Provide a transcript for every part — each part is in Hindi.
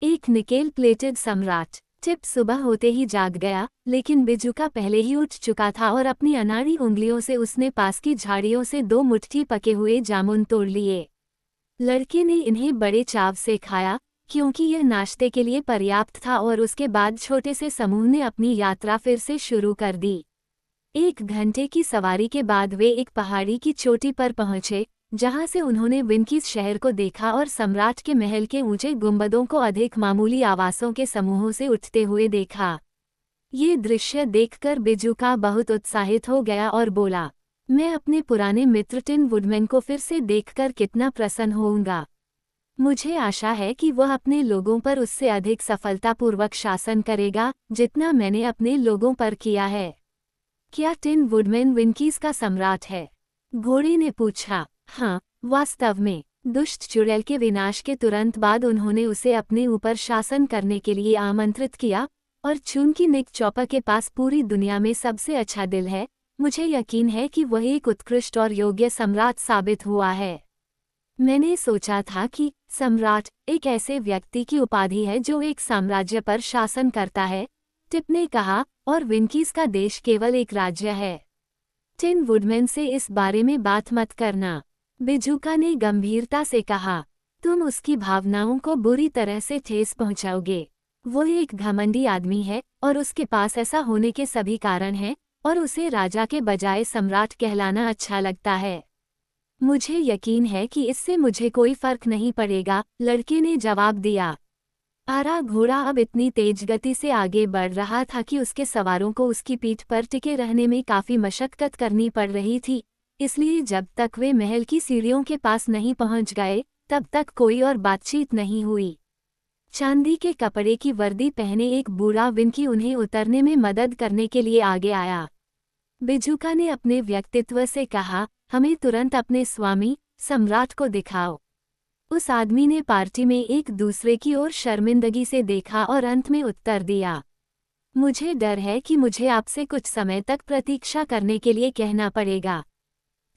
एक निकेल प्लेटेड सम्राट। टिप सुबह होते ही जाग गया, लेकिन बिजुका पहले ही उठ चुका था और अपनी अनाड़ी उंगलियों से उसने पास की झाड़ियों से 2 मुट्ठी पके हुए जामुन तोड़ लिए। लड़के ने इन्हें बड़े चाव से खाया, क्योंकि यह नाश्ते के लिए पर्याप्त था और उसके बाद छोटे से समूह ने अपनी यात्रा फिर से शुरू कर दी। 1 घंटे की सवारी के बाद वे एक पहाड़ी की चोटी पर पहुंचे, जहां से उन्होंने विनकीस शहर को देखा और सम्राट के महल के ऊंचे गुंबदों को अधिक मामूली आवासों के समूहों से उठते हुए देखा। ये दृश्य देखकर बिजुका बहुत उत्साहित हो गया और बोला, मैं अपने पुराने मित्र टिन वुडमैन को फिर से देखकर कितना प्रसन्न होऊंगा। मुझे आशा है कि वह अपने लोगों पर उससे अधिक सफलतापूर्वक शासन करेगा, जितना मैंने अपने लोगों पर किया है। क्या टिन वुडमैन विनकीस का सम्राट है? घोड़े ने पूछा। हाँ, वास्तव में। दुष्ट चुड़ैल के विनाश के तुरंत बाद उन्होंने उसे अपने ऊपर शासन करने के लिए आमंत्रित किया, और चूंकि निक चॉपर के पास पूरी दुनिया में सबसे अच्छा दिल है, मुझे यकीन है कि वह एक उत्कृष्ट और योग्य सम्राट साबित हुआ है। मैंने सोचा था कि सम्राट एक ऐसे व्यक्ति की उपाधि है जो एक साम्राज्य पर शासन करता है, टिप ने कहा, और विनकीस का देश केवल एक राज्य है। टिन वुडमैन से इस बारे में बात मत करना, बिजुका ने गंभीरता से कहा। तुम उसकी भावनाओं को बुरी तरह से ठेस पहुंचाओगे। वो एक घमंडी आदमी है और उसके पास ऐसा होने के सभी कारण हैं, और उसे राजा के बजाय सम्राट कहलाना अच्छा लगता है। मुझे यकीन है कि इससे मुझे कोई फर्क नहीं पड़ेगा, लड़के ने जवाब दिया। आरा घोड़ा अब इतनी तेज गति से आगे बढ़ रहा था कि उसके सवारों को उसकी पीठ पर टिके रहने में काफी मशक्कत करनी पड़ रही थी, इसलिए जब तक वे महल की सीढ़ियों के पास नहीं पहुंच गए, तब तक कोई और बातचीत नहीं हुई। चांदी के कपड़े की वर्दी पहने एक बूढ़ा विनकी उन्हें उतरने में मदद करने के लिए आगे आया। बिजुका ने अपने व्यक्तित्व से कहा, हमें तुरंत अपने स्वामी सम्राट को दिखाओ। उस आदमी ने पार्टी में एक दूसरे की ओर शर्मिंदगी से देखा और अंत में उत्तर दिया, मुझे डर है कि मुझे आपसे कुछ समय तक प्रतीक्षा करने के लिए कहना पड़ेगा।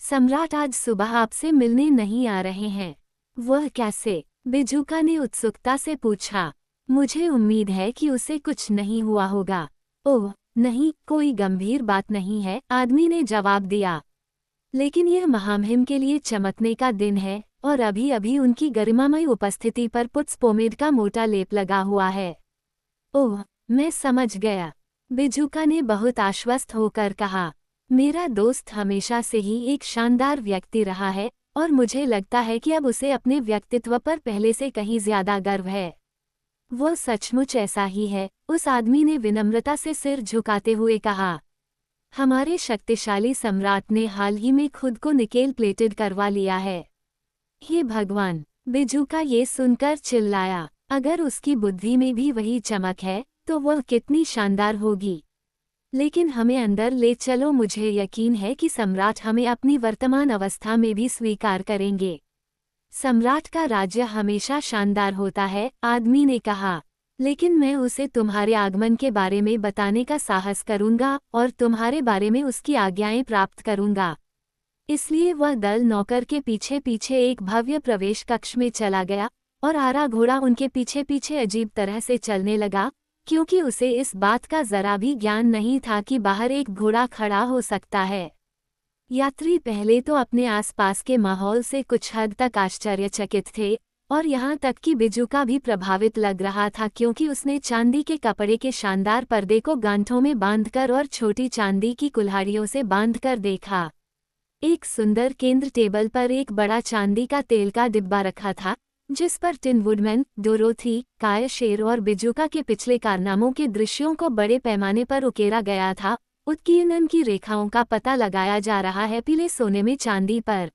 सम्राट आज सुबह आपसे मिलने नहीं आ रहे हैं। वह कैसे? बिजुका ने उत्सुकता से पूछा। मुझे उम्मीद है कि उसे कुछ नहीं हुआ होगा। ओह नहीं, कोई गंभीर बात नहीं है, आदमी ने जवाब दिया। लेकिन यह महामहिम के लिए चमकने का दिन है, और अभी अभी उनकी गरिमामय उपस्थिति पर पुट्स पोमेड का मोटा लेप लगा हुआ है। ओह, मैं समझ गया, बिजुका ने बहुत आश्वस्त होकर कहा। मेरा दोस्त हमेशा से ही एक शानदार व्यक्ति रहा है, और मुझे लगता है कि अब उसे अपने व्यक्तित्व पर पहले से कहीं ज्यादा गर्व है। वह सचमुच ऐसा ही है, उस आदमी ने विनम्रता से सिर झुकाते हुए कहा। हमारे शक्तिशाली सम्राट ने हाल ही में खुद को निकेल प्लेटेड करवा लिया है। हे भगवान, बिजुका ये सुनकर चिल्लाया। अगर उसकी बुद्धि में भी वही चमक है, तो वह कितनी शानदार होगी। लेकिन हमें अंदर ले चलो, मुझे यकीन है कि सम्राट हमें अपनी वर्तमान अवस्था में भी स्वीकार करेंगे। सम्राट का राज्य हमेशा शानदार होता है, आदमी ने कहा, लेकिन मैं उसे तुम्हारे आगमन के बारे में बताने का साहस करूंगा और तुम्हारे बारे में उसकी आज्ञाएं प्राप्त करूंगा। इसलिए वह दल नौकर के पीछे पीछे एक भव्य प्रवेश कक्ष में चला गया, और आरा घोड़ा उनके पीछे पीछे अजीब तरह से चलने लगा, क्योंकि उसे इस बात का जरा भी ज्ञान नहीं था कि बाहर एक घोड़ा खड़ा हो सकता है। यात्री पहले तो अपने आसपास के माहौल से कुछ हद तक आश्चर्यचकित थे, और यहाँ तक कि बिजुका भी प्रभावित लग रहा था, क्योंकि उसने चांदी के कपड़े के शानदार पर्दे को गांठों में बांधकर और छोटी चांदी की कुल्हाड़ियों से बांधकर देखा। एक सुंदर केंद्र टेबल पर एक बड़ा चांदी का तेल का डिब्बा रखा था, जिस पर टिन वुडमैन, डोरोथी, काय शेर और बिजुका के पिछले कारनामों के दृश्यों को बड़े पैमाने पर उकेरा गया था। उत्कीर्णन की रेखाओं का पता लगाया जा रहा है पीले सोने में चांदी पर।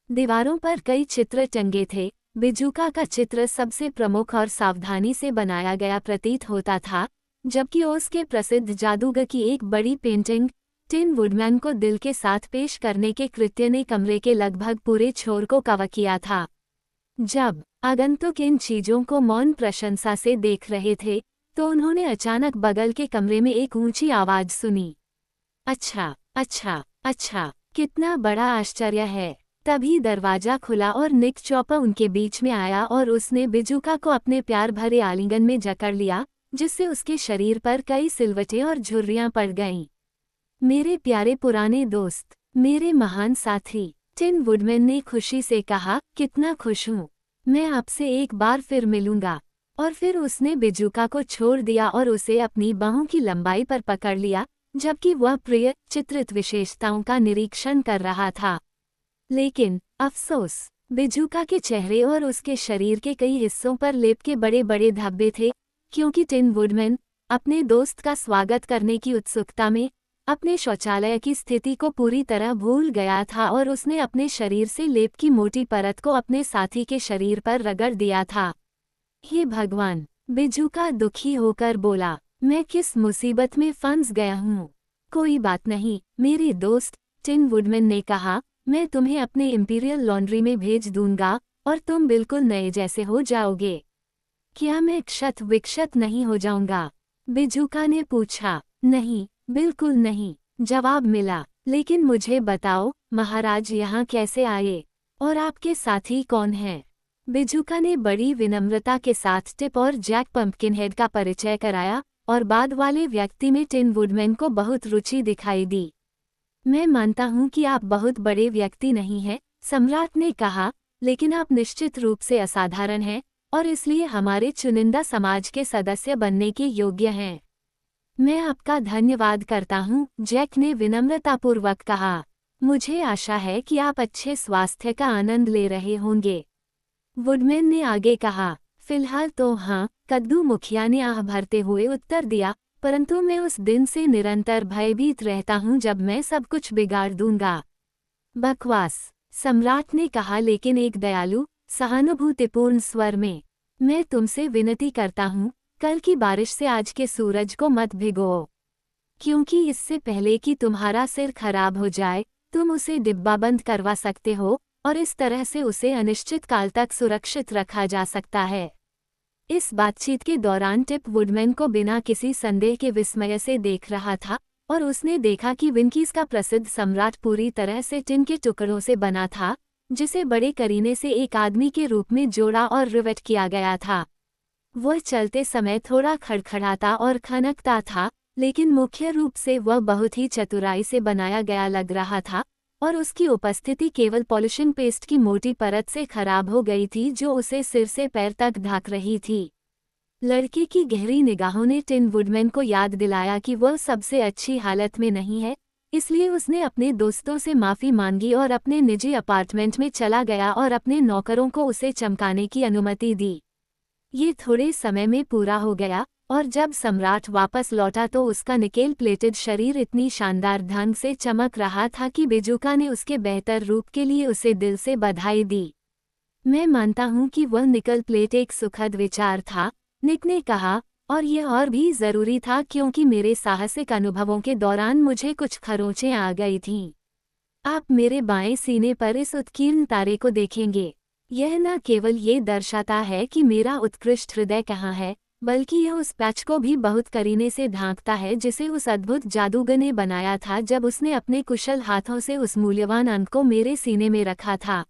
दीवारों पर कई चित्र टंगे थे। बिजुका का चित्र सबसे प्रमुख और सावधानी से बनाया गया प्रतीत होता था, जबकि ओस के प्रसिद्ध जादूगर की एक बड़ी पेंटिंग टिन वुडमैन को दिल के साथ पेश करने के कृत्य ने कमरे के लगभग पूरे छोर को कवर किया था। जब आगंतुक इन चीजों को मौन प्रशंसा से देख रहे थे, तो उन्होंने अचानक बगल के कमरे में एक ऊंची आवाज सुनी। अच्छा, अच्छा, अच्छा, कितना बड़ा आश्चर्य है। तभी दरवाजा खुला और निक चॉपर उनके बीच में आया और उसने बिजुका को अपने प्यार भरे आलिंगन में जकड़ लिया, जिससे उसके शरीर पर कई सिलवटें और झुर्रियां पड़ गईं। मेरे प्यारे पुराने दोस्त, मेरे महान साथी, टिन वुडमैन ने खुशी से कहा, कितना खुश हूँ, मैं आपसे एक बार फिर मिलूंगा। और फिर उसने बिजुका को छोड़ दिया और उसे अपनी बाहों की लंबाई पर पकड़ लिया, जबकि वह प्रिय चित्रित विशेषताओं का निरीक्षण कर रहा था। लेकिन अफसोस, बिजुका के चेहरे और उसके शरीर के कई हिस्सों पर लेप के बड़े बड़े धब्बे थे, क्योंकि टिन वुडमैन अपने दोस्त का स्वागत करने की उत्सुकता में अपने शौचालय की स्थिति को पूरी तरह भूल गया था और उसने अपने शरीर से लेप की मोटी परत को अपने साथी के शरीर पर रगड़ दिया था। हे भगवान, बिजुका दुखी होकर बोला, मैं किस मुसीबत में फंस गया हूँ। कोई बात नहीं मेरे दोस्त, टिन वुडमैन ने कहा, मैं तुम्हें अपने इंपीरियल लॉन्ड्री में भेज दूंगा और तुम बिल्कुल नए जैसे हो जाओगे। क्या मैं क्षत विक्षत नहीं हो जाऊंगा? बिजुका ने पूछा। नहीं, बिल्कुल नहीं, जवाब मिला। लेकिन मुझे बताओ, महाराज यहाँ कैसे आए? और आपके साथी कौन हैं? बिजुका ने बड़ी विनम्रता के साथ टिप और जैक पंपकिनहेड का परिचय कराया और बाद वाले व्यक्ति में टिन वुडमैन को बहुत रुचि दिखाई दी। मैं मानता हूँ कि आप बहुत बड़े व्यक्ति नहीं हैं, सम्राट ने कहा, लेकिन आप निश्चित रूप से असाधारण हैं और इसलिए हमारे चुनिंदा समाज के सदस्य बनने के योग्य हैं। मैं आपका धन्यवाद करता हूँ, जैक ने विनम्रतापूर्वक कहा। मुझे आशा है कि आप अच्छे स्वास्थ्य का आनंद ले रहे होंगे। वुडमैन ने आगे कहा, फिलहाल तो हाँ, कद्दू मुखिया ने आह भरते हुए उत्तर दिया, परंतु मैं उस दिन से निरंतर भयभीत रहता हूँ जब मैं सब कुछ बिगाड़ दूंगा। बकवास, सम्राट ने कहा, लेकिन एक दयालु सहानुभूतिपूर्ण स्वर में। मैं तुमसे विनती करता हूँ, कल की बारिश से आज के सूरज को मत भिगोओ, क्योंकि इससे पहले कि तुम्हारा सिर खराब हो जाए, तुम उसे डिब्बाबंद करवा सकते हो और इस तरह से उसे अनिश्चित काल तक सुरक्षित रखा जा सकता है। इस बातचीत के दौरान टिप वुडमैन को बिना किसी संदेह के विस्मय से देख रहा था और उसने देखा कि विंकीज का प्रसिद्ध सम्राट पूरी तरह से टिन के टुकड़ों से बना था, जिसे बड़े करीने से एक आदमी के रूप में जोड़ा और रिवेट किया गया था। वह चलते समय थोड़ा खड़खड़ाता और खनकता था, लेकिन मुख्य रूप से वह बहुत ही चतुराई से बनाया गया लग रहा था और उसकी उपस्थिति केवल पॉलिशिंग पेस्ट की मोटी परत से खराब हो गई थी जो उसे सिर से पैर तक ढक रही थी। लड़के की गहरी निगाहों ने टिन वुडमैन को याद दिलाया कि वह सबसे अच्छी हालत में नहीं है, इसलिए उसने अपने दोस्तों से माफ़ी मांगी और अपने निजी अपार्टमेंट में चला गया और अपने नौकरों को उसे चमकाने की अनुमति दी। ये थोड़े समय में पूरा हो गया और जब सम्राट वापस लौटा तो उसका निकेल प्लेटेड शरीर इतनी शानदार ढंग से चमक रहा था कि बिजुका ने उसके बेहतर रूप के लिए उसे दिल से बधाई दी। मैं मानता हूँ कि वह निकल प्लेट एक सुखद विचार था, निक ने कहा, और यह और भी ज़रूरी था क्योंकि मेरे साहसिक अनुभवों के दौरान मुझे कुछ खरोंचें आ गई थीं। आप मेरे बाएं सीने पर इस उत्कीर्ण तारे को देखेंगे। यह न केवल ये दर्शाता है कि मेरा उत्कृष्ट हृदय कहाँ है, बल्कि यह उस पैच को भी बहुत करीने से ढांकता है जिसे उस अद्भुत जादूगर ने बनाया था जब उसने अपने कुशल हाथों से उस मूल्यवान अंक को मेरे सीने में रखा था।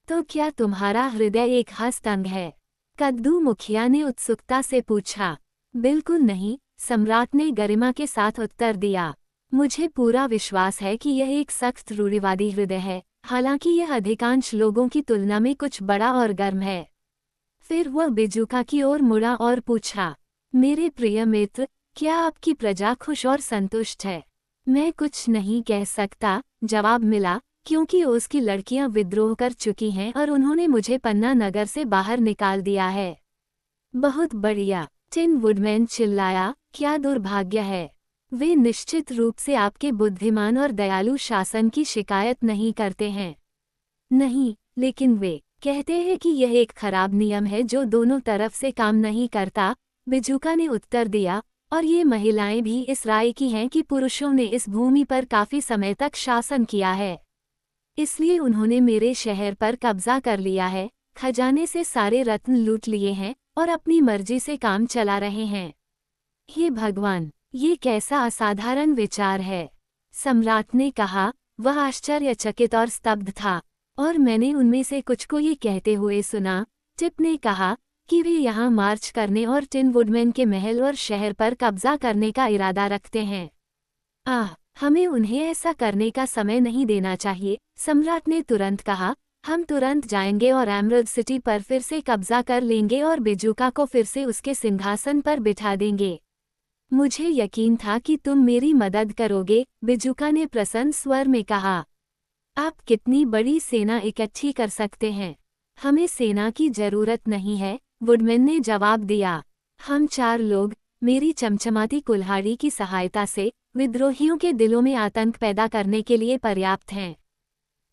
तो क्या तुम्हारा हृदय एक हस्तअंग है? कद्दू मुखिया ने उत्सुकता से पूछा। बिल्कुल नहीं, सम्राट ने गरिमा के साथ उत्तर दिया। मुझे पूरा विश्वास है कि यह एक सख्त रूढ़िवादी हृदय है, हालांकि यह अधिकांश लोगों की तुलना में कुछ बड़ा और गर्म है। फिर वह बिजुका की ओर मुड़ा और पूछा, मेरे प्रिय मित्र, क्या आपकी प्रजा खुश और संतुष्ट है? मैं कुछ नहीं कह सकता, जवाब मिला, क्योंकि उसकी लड़कियां विद्रोह कर चुकी हैं और उन्होंने मुझे पन्ना नगर से बाहर निकाल दिया है। बहुत बढ़िया, टिन वुडमैन चिल्लाया, क्या दुर्भाग्य है। वे निश्चित रूप से आपके बुद्धिमान और दयालु शासन की शिकायत नहीं करते हैं। नहीं, लेकिन वे कहते हैं कि यह एक खराब नियम है जो दोनों तरफ से काम नहीं करता, बिजुका ने उत्तर दिया, और ये महिलाएं भी इस राय की हैं कि पुरुषों ने इस भूमि पर काफी समय तक शासन किया है, इसलिए उन्होंने मेरे शहर पर कब्जा कर लिया है, खजाने से सारे रत्न लूट लिए हैं और अपनी मर्जी से काम चला रहे हैं। हे भगवान, ये कैसा असाधारण विचार है, सम्राट ने कहा। वह आश्चर्यचकित और स्तब्ध था। और मैंने उनमें से कुछ को ये कहते हुए सुना। टिप ने कहा कि वे यहाँ मार्च करने और टिन वुडमैन के महल और शहर पर कब्जा करने का इरादा रखते हैं। हमें उन्हें ऐसा करने का समय नहीं देना चाहिए, सम्राट ने तुरंत कहा। हम तुरंत जाएंगे और एमरल्ड सिटी पर फिर से कब्जा कर लेंगे और बिजुका को फिर से उसके सिंहासन पर बिठा देंगे। मुझे यकीन था कि तुम मेरी मदद करोगे, बिजुका ने प्रसन्न स्वर में कहा। आप कितनी बड़ी सेना इकट्ठी कर सकते हैं? हमें सेना की जरूरत नहीं है, वुडमैन ने जवाब दिया। हम 4 लोग मेरी चमचमाती कुल्हाड़ी की सहायता से विद्रोहियों के दिलों में आतंक पैदा करने के लिए पर्याप्त हैं।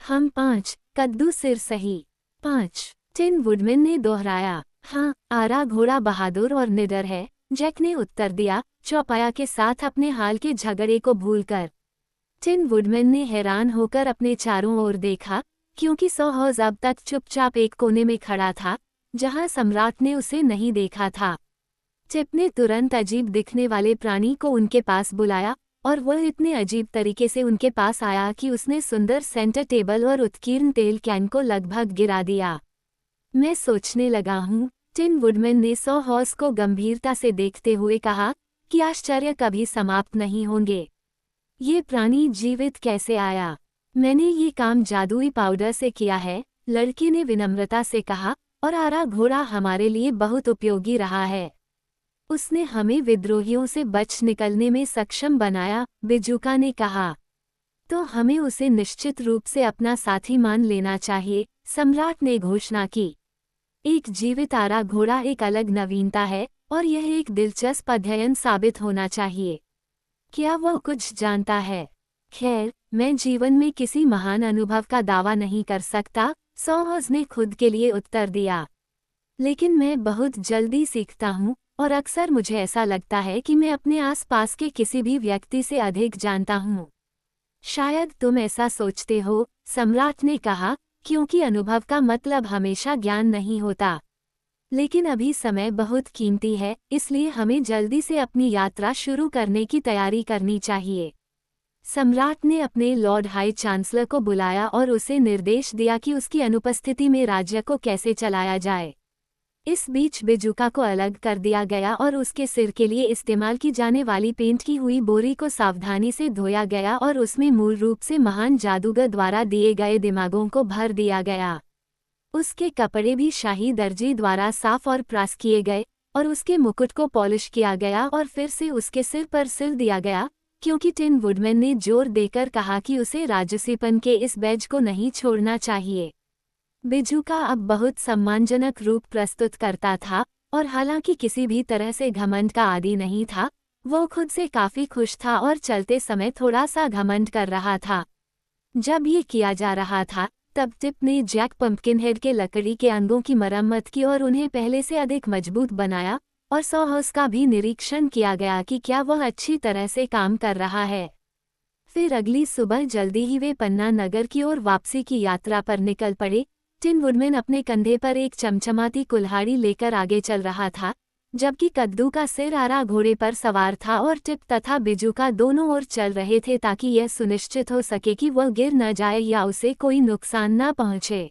हम 5, कद्दू सिर सही। 5, टिन वुडमैन ने दोहराया। हाँ, आरा घोड़ा बहादुर और निडर है, जैक ने उत्तर दिया, चौपाया के साथ अपने हाल के झगड़े को भूलकर। टिन वुडमैन ने हैरान होकर अपने चारों ओर देखा, क्योंकि सॉहर्स अब तक चुपचाप एक कोने में खड़ा था, जहां सम्राट ने उसे नहीं देखा था। टिप ने तुरंत अजीब दिखने वाले प्राणी को उनके पास बुलाया, और वह इतने अजीब तरीके से उनके पास आया कि उसने सुंदर सेंटर टेबल और उत्कीर्ण तेल कैन को लगभग गिरा दिया। मैं सोचने लगा हूँ, टिन वुडमैन ने सॉहर्स को गंभीरता से देखते हुए कहा, कि आश्चर्य कभी समाप्त नहीं होंगे। ये प्राणी जीवित कैसे आया? मैंने ये काम जादुई पाउडर से किया है, लड़के ने विनम्रता से कहा, और आरा घोड़ा हमारे लिए बहुत उपयोगी रहा है। उसने हमें विद्रोहियों से बच निकलने में सक्षम बनाया, बिजुका ने कहा। तो हमें उसे निश्चित रूप से अपना साथी मान लेना चाहिए, सम्राट ने घोषणा की। एक जीवित आरा घोड़ा एक अलग नवीनता है, और यह एक दिलचस्प अध्ययन साबित होना चाहिए। क्या वह कुछ जानता है? खैर, मैं जीवन में किसी महान अनुभव का दावा नहीं कर सकता, सॉहर्स ने खुद के लिए उत्तर दिया। लेकिन मैं बहुत जल्दी सीखता हूँ, और अक्सर मुझे ऐसा लगता है कि मैं अपने आसपास के किसी भी व्यक्ति से अधिक जानता हूँ। शायद तुम ऐसा सोचते हो, सम्राट ने कहा, क्योंकि अनुभव का मतलब हमेशा ज्ञान नहीं होता। लेकिन अभी समय बहुत कीमती है, इसलिए हमें जल्दी से अपनी यात्रा शुरू करने की तैयारी करनी चाहिए। सम्राट ने अपने लॉर्ड हाई चांसलर को बुलाया और उसे निर्देश दिया कि उसकी अनुपस्थिति में राज्य को कैसे चलाया जाए। इस बीच बिजुका को अलग कर दिया गया और उसके सिर के लिए इस्तेमाल की जाने वाली पेंट की हुई बोरी को सावधानी से धोया गया और उसमें मूल रूप से महान जादूगर द्वारा दिए गए दिमागों को भर दिया गया। उसके कपड़े भी शाही दर्जी द्वारा साफ और प्रेस किए गए, और उसके मुकुट को पॉलिश किया गया और फिर से उसके सिर पर सिल दिया गया, क्योंकि टिन वुडमैन ने जोर देकर कहा कि उसे राजसीपन के इस बैज को नहीं छोड़ना चाहिए। बिजुका अब बहुत सम्मानजनक रूप प्रस्तुत करता था, और हालांकि किसी भी तरह से घमंड का आदी नहीं था, वो खुद से काफी खुश था और चलते समय थोड़ा सा घमंड कर रहा था। जब ये किया जा रहा था, तब टिप ने जैक पंपकिनहेड के लकड़ी के अंगों की मरम्मत की और उन्हें पहले से अधिक मजबूत बनाया, और सॉहर्स का भी निरीक्षण किया गया कि क्या वह अच्छी तरह से काम कर रहा है। फिर अगली सुबह जल्दी ही वे पन्ना नगर की ओर वापसी की यात्रा पर निकल पड़े। टिन वुडमैन अपने कंधे पर एक चमचमाती कुल्हाड़ी लेकर आगे चल रहा था, जबकि कद्दू का सिर आरा घोड़े पर सवार था और टिप तथा बिजुका दोनों ओर चल रहे थे ताकि यह सुनिश्चित हो सके कि वह गिर न जाए या उसे कोई नुकसान न पहुंचे।